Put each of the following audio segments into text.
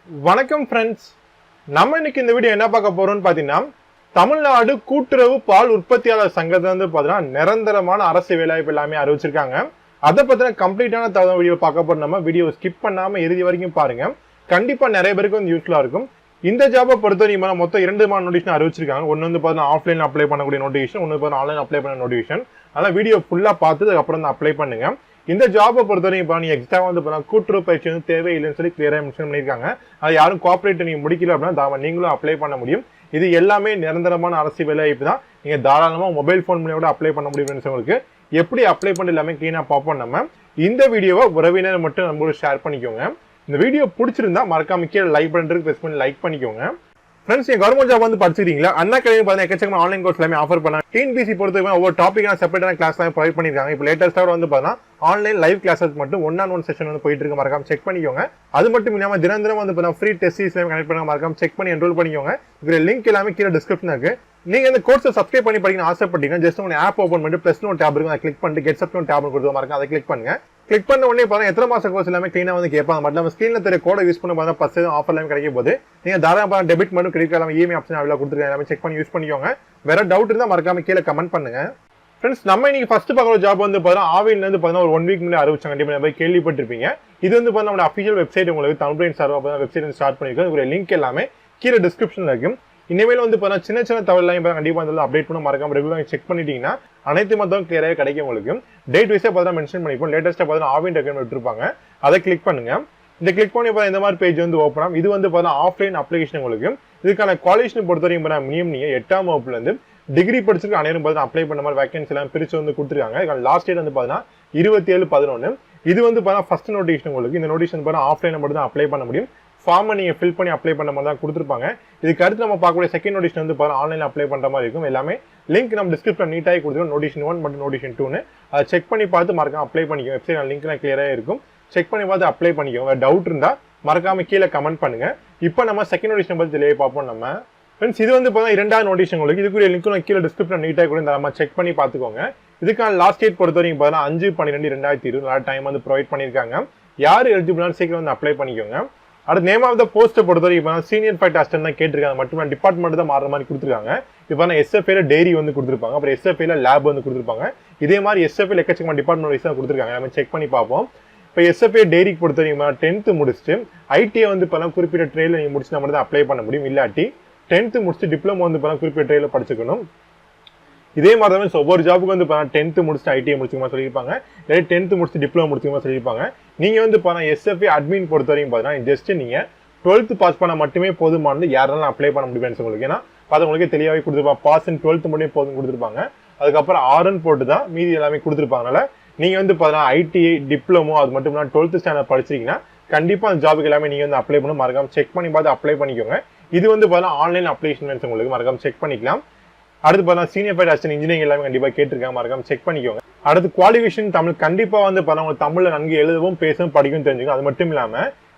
வணக்கம் ஃப்ரெண்ட்ஸ், நம்ம இன்னைக்கு இந்த வீடியோ என்ன பார்க்க போறோம்னு பார்த்தீங்கன்னா, தமிழ்நாடு கூட்டுறவு பால் உற்பத்தியாளர் சங்கத்தை வந்து பார்த்தீங்கன்னா நிரந்தரமான அரசு வேலைவாய்ப்பு எல்லாமே அறிவிச்சிருக்காங்க. அதை பத்தின கம்ப்ளீட்டான தகவல் வீடியோ பார்க்க போறோம். நம்ம வீடியோ ஸ்கிப் பண்ணாம இறுதி வரைக்கும் பாருங்க. கண்டிப்பா நிறைய பேருக்கு வந்து யூஸ்ஃபுல்லா இருக்கும். இந்த ஜாபை பொறுத்தவரைக்கும் மொத்தம் 2 நோட்டிஃபிகேஷன் அறிவிச்சிருக்காங்க. ஒன்னு வந்து பார்த்தீங்கன்னா ஆஃப்லைன் அப்ளை பண்ணக்கூடிய நோட்டிஃபிகேஷன், ஒன்னு பார்த்தீங்கன்னா ஆன்லைன் அப்ளை பண்ண நோட்டிஃபிகேஷன். அதனால வீடியோ ஃபுல்லா பார்த்து அப்புறம் தான் அப்ளை பண்ணுங்க. இந்த ஜாபை பொறுத்தவரைக்கும் இப்போ நீங்க எக்ஸ்ட்ரா வந்து கூட்டுறவு பயிற்சி வந்து தேவையில்லைன்னு சொல்லி கிளியரா மென்ஷன் பண்ணியிருக்காங்க. அது யாரும் கோஆபரேட் நீங்க முடிக்கல அப்படின்னா நீங்களும் அப்ளை பண்ண முடியும். இது எல்லாமே நிரந்தரமான அரசு வேலைவாய்ப்பு தான். நீங்க தாராளமா மொபைல் போன் மூலமா அப்ளை பண்ண முடியும். உங்களுக்கு எப்படி அப்ளை பண்ணி எல்லாமே கிளீனா பார்ப்போம். நம்ம இந்த வீடியோவை உறவினர் மட்டும் நம்மளோட ஷேர் பண்ணிக்கோங்க. இந்த வீடியோ பிடிச்சிருந்தா மறக்காம கீழே லைக் பண்றதுக்கு பிரஸ் பண்ணி லைக் பண்ணிக்கோங்க. ஃப்ரெண்ட்ஸ், நீங்க கவர்மெண்ட் ஜாப் வந்து படிச்சிருக்கீங்களா? அண்ணா அகாடமி பார்த்தீங்கன்னா எக்கச்சக்கமான ஆன்லைன் கோர்ஸ் எல்லாமே ஆஃபர் பண்ணாங்க. TNPSC பொறுத்தவரைக்கும் ஒவ்வொரு டாபிக்கான செப்பரேட்டான கிளாஸ் எல்லாம் ப்ரொவைட் பண்ணிருக்காங்க. இப்போ லேட்டஸ்ட்டாக வந்து பார்த்தீங்கன்னா ஆன்லைன் லைவ் கிளாஸஸ் மட்டும் 1-on-1 செஷன் வந்து போயிட்டு இருக்கு. மறக்காம செக் பண்ணிக்கோங்க. அது மட்டும் இல்லாம தினம் வந்து பார்த்தீங்கன்னா ஃப்ரீ டெஸ்ட் சீரிஸ் கனெக்ட் பண்ண மறக்காம செக் பண்ணி என்ரோல் பண்ணிக்கோங்க. இதுல லிங்க் எல்லாமே கீழே டிஸ்கிரிப்ஷன் இருக்கு. நீங்க இந்த கோர்ஸை சப்ஸ்கிரைப் பண்ணி படிக்கணும் ஆசைப்பட்டீங்கன்னா ஜஸ்ட் உங்க ஆப் ஓப்பன் பண்ணிட்டு பிளஸ் நோட் டேப் இருக்கும், அதை கிளிக் பண்ணிட்டு கெட் சப்ஸ்கிரைப் டேப் கொடுத்து மறக்காம அதை கிளிக் பண்ணுங்க. கிளிக் பண்ண உடனே பாருங்க எத்தனை மாசம் கோர்ஸ் எல்லாமே கிளீனா வந்து கேட்பாங்க. மட்டும் நம்ம ஸ்கிரீன்ல தெரிய கோட யூஸ் பண்ண பார்த்தா 10% ஆஃபர் எல்லாமே கிடைக்கும் போது நீங்க தாராளமா டெபிட் மட்டும் கிரெடிட் எல்லாமே இஎம்ஐ ஆப்ஷன் அவைலபிளா கொடுத்துருக்காங்க. எல்லாமே செக் பண்ணி யூஸ் பண்ணிக்கோங்க. வேற டவுட் இருந்தா மறக்காம கீழே கமெண்ட் பண்ணுங்க. ஃப்ரெண்ட்ஸ், நம்ம இன்னைக்கு ஃபர்ஸ்ட் பார்க்குற ஜாப் வந்து பார்த்தீங்கன்னா ஆவின்ல இருந்து பார்த்தீங்கன்னா ஒரு 1 வீக் முன்னாடி அறிவிச்சாங்க. கண்டிப்பா போய் கேள்விப்பட்டிருப்பீங்க. இது வந்து பார்த்தீங்கன்னா நம்ம அஃபிஷியல் வெப்சைட் உங்களுக்கு தமிழ் சர்வர் வெப்சைட் வந்து ஸ்டார்ட் பண்ணிருக்கோம். இதுக்கு லிங்க் எல்லாமே கீழே டிஸ்கிரிப்ஷன்ல இருக்கும். இனிமேல் வந்து பார்த்தீங்கன்னா சின்ன தகவல் எல்லாம் கண்டிப்பா வந்து அப்டேட் பண்ண மறக்காம ரெகுலராக செக் பண்ணிட்டீங்கன்னா அனைத்து மொத்தம் கிளியராக கிடைக்கும். உங்களுக்கு டேட் வைஸா பார்த்தா மென்ஷன் பண்ணிப்போம். லேட்டஸ்டா பார்த்தீங்கன்னா ஆவின் ரெக்கமெண்ட் விட்டுருப்பாங்க. அதை கிளிக் பண்ணுங்க. இந்த கிளிக் பண்ணி பார்த்தா இந்த மாதிரி பேஜ் வந்து ஓப்பன் ஆகும். இது வந்து பார்த்தீங்கன்னா ஆஃப்லைன் அப்ளிகேஷன். உங்களுக்கு இதுக்கான குவாலிஃபிகேஷன் பொறுத்தவரைக்கும் மினிமம் நீங்க 8ஆம் வகுப்புல இருந்து டிகிரி படிச்சிருக்க அனைவரும் பார்த்தீங்கன்னா அப்ளை பண்ண மாதிரி வேகன்சி எல்லாம் பிரிச்சு வந்து கொடுத்துருக்காங்க. லாஸ்ட் டேட் வந்து பார்த்தீங்கன்னா 27/11. இது வந்து பார்த்தீங்கன்னா ஃபர்ஸ்ட் நோட்டிஃபிகேஷன். உங்களுக்கு இந்த நோட்டிஃபிகேஷன் பார்த்தீங்கன்னா ஆஃப்லைன் மட்டும் தான் அப்ளை பண்ண முடியும். ஃபார்மை நீங்க ஃபில் பண்ணி அப்ளை பண்ண மாதிரி தான் கொடுத்துருப்பாங்க. இதுக்கு அடுத்து நம்ம பார்க்கக்கூடிய செகண்ட் நோட்டிஃபிகேஷன் வந்து பார்த்தா ஆன்லைன் அப்ளை பண்ற மாதிரி இருக்கும். எல்லாமே லிங்க் நம்ம டிஸ்கிரிப்ஷன் நீட்டாக கொடுத்துருக்கோம். நோட்டிஃபிகேஷன் 1 மற்றும் நோட்டிஃபிகேஷன் 2 அதை செக் பண்ணி பார்த்து மறக்காம அப்ளை பண்ணிக்கோங்க. வெப்சைட் லிங்க்லாம் கிளியரா இருக்கும். செக் பண்ணி பார்த்து அப்ளை பண்ணிக்கோங்க. டவுட் இருந்தா மறக்காம கீழே கமெண்ட் பண்ணுங்க. இப்போ நம்ம செகண்ட் நோட்டிஃபிகேஷன் பத்தி தெளிவாக பார்ப்போம். நம்ம ஃப்ரெண்ட்ஸ், இது வந்து பார்த்தா 2வது நோட்டிஃபிகேஷன். உங்களுக்கு இதுக்குரிய லிங்க் நான் கீழே டிஸ்கிரிப்ஷன் நீட்டாக கூட நம்ம செக் பண்ணி பார்த்துக்கோங்க. இதுக்கான லாஸ்ட் டேட் பொறுத்தவரைக்கும் பார்த்தா 5/12/2020 டைம் வந்து ப்ரொவைட் பண்ணியிருக்காங்க. யார் எலிஜிபிளான சீக்கிரம் வந்து அப்ளை பண்ணிக்கோங்க. அடுத்து நேம் ஆஃப் த போஸ்ட்டை பொறுத்தவரைக்கும் சீனியர் ஃபைட் அசிஸ்டன்ட் தான் கேட்டிருக்காங்க. மட்டும் டிபார்ட்மெண்ட் தான் மாறுற மாதிரி கொடுத்துருக்காங்க. இப்போ SFA டெய்ரி வந்து கொடுத்துருப்பாங்க. அப்புறம் SFA லேப் வந்து கொடுத்துருப்பாங்க. இதே மாதிரி SFA எக்கச்சக்கமான டிபார்ட்மெண்ட் வைஸ் தான் கொடுத்துருக்காங்க. நம்ம செக் பண்ணி பார்ப்போம். இப்போ SFA டெய்ரிக்கு பொறுத்தவரைக்கும் 10th முடிச்சுட்டு ஐடிஐ வந்து இப்போ குறிப்பிட்ட ட்ரெயில நீங்க முடிச்சு நம்ம தான் அப்ளை பண்ண முடியும். இல்லாட்டி 10th முடிச்சுட்டு டிப்ளமோ வந்து இப்போ குறிப்பிட்ட ட்ரெயில படிச்சுக்கணும். இதே மாதிரி தான் ஒவ்வொரு ஜாபுக்கு வந்து 10th முடிச்சுட்டு ஐடிஐ முடிச்சுக்கமா சொல்லியிருப்பாங்க. இல்லை 10th முடிச்சுட்டு டிப்ளமோ முடிச்சுக்கமா சொல்லியிருப்பாங்க. நீங்க வந்து SFA அட்மின் பொறுத்தவரைக்கும் பார்த்தீங்கன்னா ஜஸ்ட் நீங்க 12th பாஸ் பண்ண மட்டுமே போதுமானது. யாரெல்லாம் அப்ளை பண்ண முடியும் உங்களுக்கு? ஏன்னா உங்களுக்கு தெளிவாகவே கொடுத்துருப்பாங்க. பாஸ் இன் 12th மட்டுமே போதும் கொடுத்துருப்பாங்க. அதுக்கப்புறம் RN போட்டு தான் மீதி எல்லாமே கொடுத்துருப்பாங்கனால நீங்க வந்து ஐடிஐ டிப்ளமோ அது மட்டும் இல்லாமல் 12th ஸ்டாண்டர்ட் படிச்சிருக்கீங்கன்னா கண்டிப்பா அந்த ஜாபுக்கு எல்லாமே நீங்க வந்து அப்ளை பண்ண மறக்காம செக் பண்ணி பார்த்து அப்ளை பண்ணிக்கோங்க. இது வந்து ஆன்லைன் அப்ளிகேஷன் உங்களுக்கு மறக்காம செக் பண்ணிக்கலாம். அடுத்து பார்த்தா சீனியர் ஃபைட் அசிஸ்டன்ட் இன்ஜினியரிங் எல்லாமே கண்டிப்பா கேட்டிருக்காங்க. மறக்காம செக் பண்ணிக்கோங்க. அடுத்து குவாலிஃபிகேஷன் தமிழ் கண்டிப்பா வந்து உங்களுக்கு தமிழ்ல நன்கு எழுதவும் பேசவும் படிக்கவும் தெரிஞ்சுக்கும். அது மட்டும் இல்லாம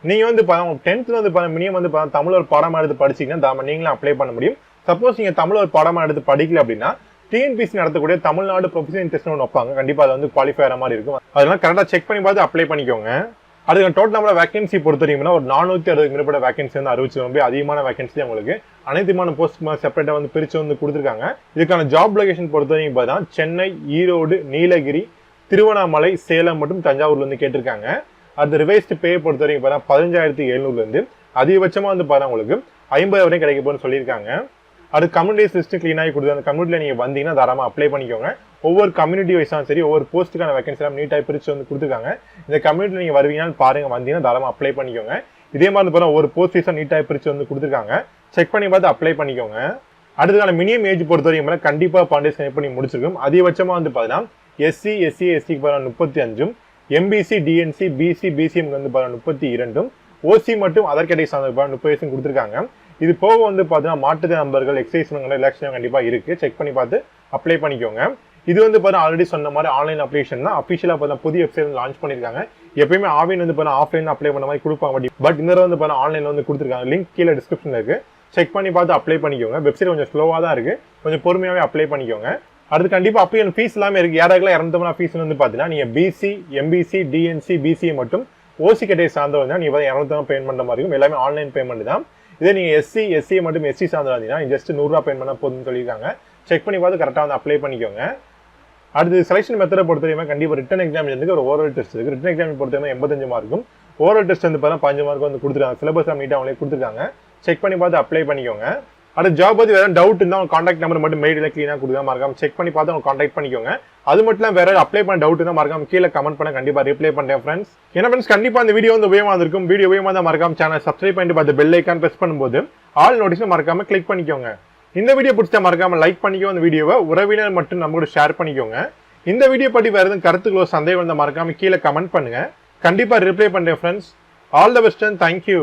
நீங்க வந்து 10th வந்து மினிமம் வந்து தமிழ் ஒரு பாடமா எடுத்து படிச்சீங்கன்னா நீங்களும் அப்ளை பண்ண முடியும். சப்போஸ் நீங்க தமிழ் ஒரு பாடமா எடுத்து படிக்கல அப்படின்னா TNPSC நடத்தக்கூடிய தமிழ்நாடு ப்ரொஃபஷனல் டெஸ்ட் ஒன்று வைப்பாங்க. கண்டிப்பா அது வந்து குவாலிஃபை ஆகிற மாதிரி இருக்கும். அதனால கரெக்டா செக் பண்ணி பார்த்து அப்ளை பண்ணிக்கோங்க. அதுக்கு டோட்டல் நம்மளோட வேகன்சி பொறுத்தவரைக்கும்னா ஒரு 460 மேற்பட்ட வேகன்சி வந்து அறிவிச்சு ரொம்ப அதிகமான வேகன்சி. உங்களுக்கு அனைத்துமான போஸ்ட் செப்பரேட்டா வந்து பிரிச்சு வந்து கொடுத்துருக்காங்க. இதுக்கான ஜாப் லொகேஷன் பொறுத்தவரைக்கும் பார்த்தா சென்னை, ஈரோடு, நீலகிரி, திருவண்ணாமலை, சேலம் மற்றும் தஞ்சாவூர்ல இருந்து கேட்டிருக்காங்க. அது ரிவைஸ்ட் பே பொறுத்தவரைக்கும் பார்த்தா 15,700 இருந்து அதிகபட்சமா வந்து பார்த்தா உங்களுக்கு 50 வரையும் கிடைக்க போன்னு சொல்லியிருக்காங்க. அது கம்யூனிட்டிஸ் லிஸ்ட் கிளீனாகி கொடுத்து அந்த கம்யூனிட்டியில் நீங்க வந்தீங்கன்னா தாராளமா அப்ளை பண்ணிக்கோங்க. ஒவ்வொரு கம்யூனிட்டி வைஸாக சரி ஒவ்வொரு போஸ்ட்டுக்கான வேகன்சி எல்லாம் நீட்டாக பிரிச்சு வந்து கொடுத்துருக்காங்க. இந்த கம்யூனிட்டியில் நீங்க வருவீங்கன்னு பாருங்க, வந்தீங்கன்னா தாராளமா அப்ளை பண்ணிக்கோங்க. இதே மாதிரி பார்த்தா ஒரு போஸ்ட் வைஸாக நீட்டாக பிரிச்சு வந்து கொடுத்துருக்காங்க. செக் பண்ணி பார்த்து அப்ளை பண்ணிக்கோங்க. அடுத்ததான மினிமம் ஏஜ் பொறுத்தவரைக்கும் கண்டிப்பா 12 செலக்ட் பண்ணி முடிச்சிருக்கும். அதிகபட்சமா வந்து பார்த்தீங்கன்னா SC, SC, STக்கு 35, MBC, DNC, BC, BCM வந்து 32, OC மற்றும் அதர் கேட்டகரி சார்ந்த 30 வயசும் கொடுத்துருக்காங்க. இது போக வந்து பார்த்தீங்கன்னா மாற்றுத்திறன் நண்பர்கள் எக்ஸைஸ் எலெக்ஷன் கண்டிப்பா இருக்கு. செக் பண்ணி பார்த்து அப்ளை பண்ணிக்கோங்க. இது வந்து பார்த்தா ஆல்ரெடி சொன்ன மாதிரி ஆன்லைன் அப்ளிகேஷன் தான். அஃபிஷியலா பார்த்தா புதிய வெப்சைட் லான்ச் பண்ணிருக்காங்க. எப்பயுமே ஆவின் வந்து பார்த்தா ஆஃப்லைன் அப்ளை பண்ண மாதிரி கொடுப்பாங்க. பட் இந்த வந்து பார்த்தா ஆன்லைன்ல வந்து கொடுத்துருக்காங்க. லிங்க் கீழே டிஸ்கிரிப்ஷன்ல இருக்கு. செக் பண்ணி பார்த்து அப்ளை பண்ணிக்கோங்க. வெப்சைட் கொஞ்சம் ஸ்லோவா தான் இருக்கு. கொஞ்சம் பொறுமையாவே அப்ளை பண்ணிக்கோங்க. அடுத்து கண்டிப்பா அப்ளிகேஷன் ஃபீஸ் எல்லாமே இருக்கு. யாராக்கெல்லாம் 200 ஃபீஸ் வந்து பாத்தீங்கன்னா நீங்க BC, MBC, DNC, BCA மட்டும் ஓசி கேட்டகரி சார்ந்தவங்க தான் நீங்க 200 பேமெண்ட் பண்ற மாதிரி இருக்கும். எல்லாமே ஆன்லைன் பேமெண்ட் தான். இதே நீங்க எஸ்சி மட்டும் எஸ்சி சார்ந்தவங்க ஜஸ்ட் 100 ரூபாய் பேமெண்ட் பண்ணா போதும்னு சொல்லியிருக்காங்க. செக் பண்ணி பார்த்து கரெக்டா வந்து அப்ளை பண்ணிக்கோங்க. அடுத்து செலக்ஷன் மெத்தடை பொறுத்தவரைக்கும் கண்டிப்பா ரிட்டன் எக்ஸாம் இருக்கு, ஒரு ஓரல் டெஸ்ட் இருக்கு. ரிட்டன் எக்ஸாம் பொறுத்தவரை 85 மார்க்கும், ஓரல் டெஸ்ட் வந்து பார்த்தா 5 மார்க் வந்து கொடுத்துருக்காங்க. சிலபஸ் நீட்டா அவங்களே கொடுத்துருக்காங்க. செக் பண்ணி பார்த்து அப்ளை பண்ணிக்கோங்க. அடுத்து ஜாப் பத்தி வேற டவுட் இருந்தா உங்க கான்டாக்ட் நம்பர் மட்டும் மெயிலில் கிளீனா கொடுக்காம மறக்காம செக் பண்ணி பார்த்து அவங்க கான்டாக்ட் பண்ணிக்கோங்க. அது மட்டும் இல்லாம வேற அப்ளை பண்ண டவுட் இருந்தா மறக்காம கீழே கமெண்ட் பண்ண கண்டிப்பா ரிப்ளை பண்றேன் ஃப்ரெண்ட்ஸ். ஏன்னா ஃப்ரெண்ட்ஸ் கண்டிப்பா இந்த வீடியோ வந்து உபயோகமா இருக்கும். வீடியோ உபயோகமா தான் மறக்காம சேனல் சப்ஸ்கிரைப் பண்ணிட்டு பார்த்து பெல் ஐக்கான் பிரஸ் பண்ணும்போது ஆல் நோட்டிஸ் மறக்காம கிளிக் பண்ணிக்கோங்க. இந்த வீடியோ பிடிச்சா மறக்காம லைக் பண்ணிக்கோ. இந்த வீடியோவை உறவினர் மட்டும் நம்ம கூட ஷேர் பண்ணிக்கோங்க. இந்த வீடியோ பற்றி வேற எதுவும் கருத்துக்களோ சந்தேகம் இருந்தால் மறக்காம கீழே கமெண்ட் பண்ணுங்க. கண்டிப்பா ரிப்ளை பண்றேன் friends. All the best and thank you.